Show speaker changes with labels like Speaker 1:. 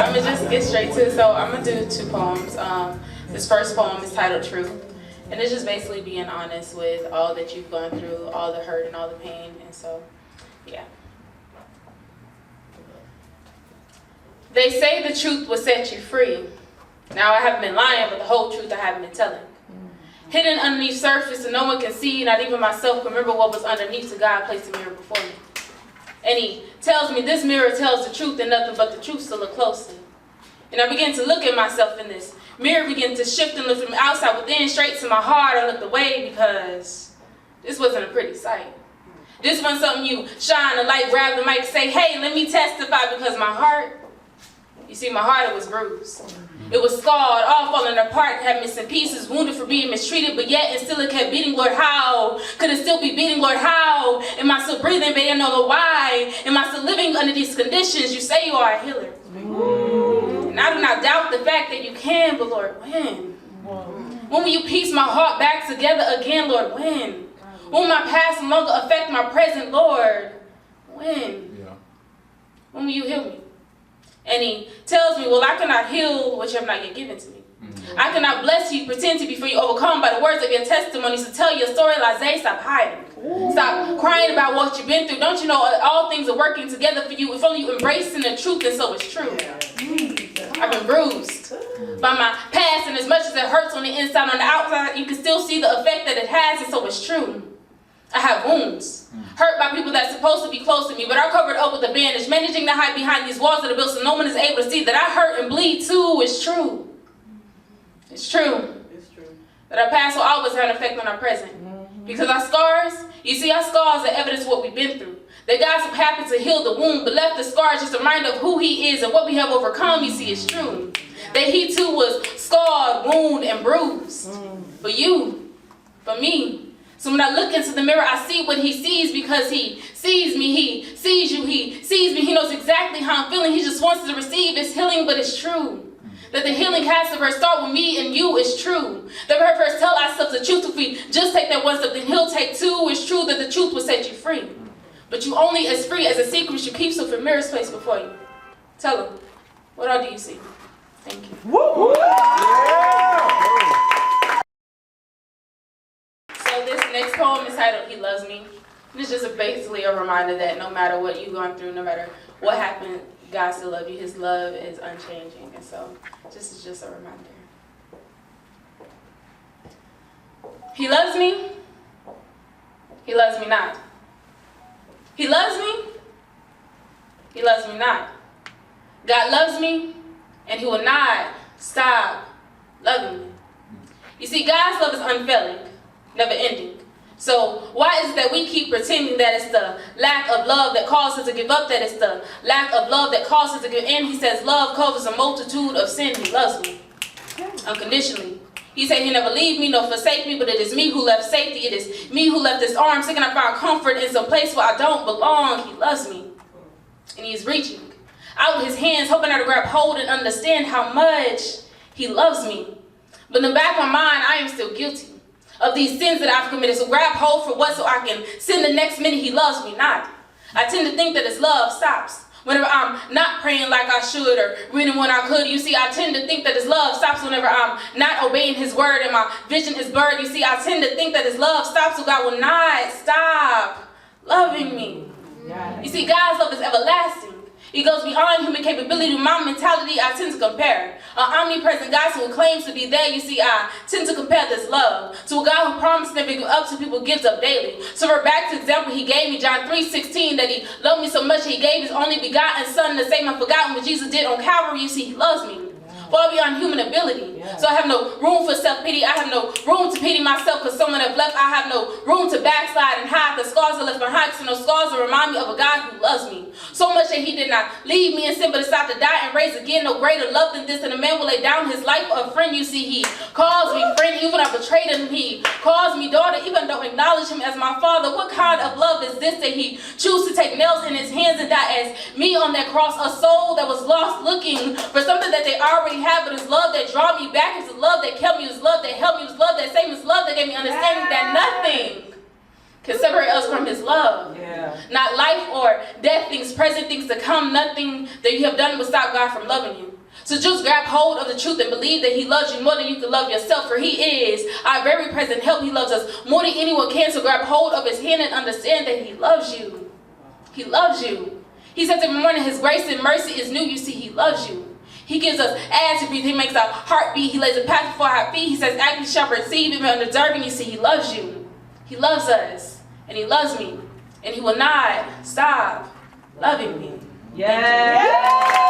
Speaker 1: I'm gonna just get straight to it. So I'm gonna do 2 poems. This first poem is titled Truth. And it's just basically being honest with all that you've gone through, all the hurt and all the pain. And so, yeah. They say the truth will set you free. Now I haven't been lying, but the whole truth I haven't been telling. Hidden underneath surface and no one can see, not even myself can remember what was underneath, so God placed a mirror before me. And he tells me this mirror tells the truth and nothing but the truth, so look closely. And I begin to look at myself in this mirror, begin to shift and look from outside within, straight to my heart. I looked away because this wasn't a pretty sight. This wasn't something you shine a light, grab the mic, say, hey, let me testify, because my heart, you see, my heart, it was bruised. It was scarred, all falling apart, had missing pieces, wounded for being mistreated, but yet and still it kept beating. Lord, how could it still be beating? Lord, how am I still breathing? But I know the why. Am I still living under these conditions? You say you are a healer. And I do not doubt the fact that you can, but Lord, when? When will you piece my heart back together again, Lord? When? When will my past no longer affect my present, Lord? When? When will you heal me? And he tells me, well, I cannot heal what you have not yet given to me. I cannot bless you, pretend to be for you, overcome by the words of your testimonies, to tell your story. LiZae, stop hiding. Stop crying about what you've been through. Don't you know all things are working together for you if only you embracing the truth, and so it's true. I've been bruised by my past, and as much as it hurts on the inside, on the outside, you can still see the effect that it has, and so it's true. I have wounds, hurt by people that's supposed to be close to me, but are covered up with a bandage, managing to hide behind these walls that are built so no one is able to see that I hurt and bleed too. It's true. It's true. It's true. That our past will always have an effect on our present. Because our scars, you see, our scars are evidence of what we've been through. That God so happened to heal the wound, but left the scars just a reminder of who he is and what we have overcome. You see, it's true. That he too was scarred, wounded, and bruised. For you, for me. So when I look into the mirror, I see what he sees, because he sees me, he sees you, he sees me, he knows exactly how I'm feeling. He just wants to receive his healing, but it's true. That the healing has to first start with me and you is true. That we first tell ourselves the truth. If we just take that one step, then he'll take 2. It's true that the truth will set you free. But you only as free as a secret you keep, so if a mirror's placed before you, tell him, what all do you see? Thank you. Woo! So this next poem is titled He Loves Me. And it's just basically a reminder that no matter what you've gone through, no matter what happened, God still loves you. His love is unchanging. And so this is just a reminder. He loves me. He loves me not. He loves me. He loves me not. God loves me, and he will not stop loving me. You see, God's love is unfailing, never ending. So why is it that we keep pretending that it's the lack of love that causes us to give up, that it's the lack of love that causes us to give in? He says love covers a multitude of sin. He loves me unconditionally. He said he'll never leave me nor forsake me, but it is me who left safety. It is me who left this arm, seeking I found comfort in some place where I don't belong. He loves me. And he's reaching out with his hands, hoping I to grab hold and understand how much he loves me. But in the back of my mind, I am still guilty of these sins that I've committed. So grab hold for what, so I can sin the next minute he loves me not. I tend to think that his love stops whenever I'm not praying like I should or reading when I could. You see, I tend to think that his love stops whenever I'm not obeying his word and my vision is blurred. You see, I tend to think that his love stops, so God will not stop loving me. You see, God's love is everlasting. It goes beyond human capability. My mentality, I tend to compare. An omnipresent God who claims to be there, you see, I tend to compare this love to a God who promised never give up to people, gives up daily. So we're back to the example he gave me, John 3:16, that he loved me so much that he gave his only begotten son to save me. I've forgotten what Jesus did on Calvary. You see, he loves me far beyond human ability. So I have no room for self-pity. I have no room to pity myself because someone have left. I have no room to backslide and hide the scars I left behind, because those scars will remind me of a God who loves me so much that he did not leave me in sin, but decided to die and raise again. No greater love than this, and a man will lay down his life for a friend. You see, he calls me friend even when I betrayed him. He calls me daughter even though I acknowledge him as my father. What kind of love is this, that he chooses to take nails in his hands and die as me on that cross? A soul that was lost looking for something that they already have, but it's love that draw me back. It's love that kept me. It's love that helped me. It's love that saved me. It's love that gave me understanding that nothing can separate us from his love. Not life or death, things present, things to come. Nothing that you have done will stop God from loving you. So just grab hold of the truth and believe that he loves you more than you can love yourself, for he is our very present help. He loves us more than anyone can. So grab hold of his hand and understand that he loves you. He loves you. He says every morning his grace and mercy is new. You see, he loves you. He gives us air to breathe. He makes our heart beat. He lays a path before our feet. He says, act, you shall receive, even undeserving. You see, he loves you. He loves us. And he loves me. And he will not stop loving me.
Speaker 2: Yeah.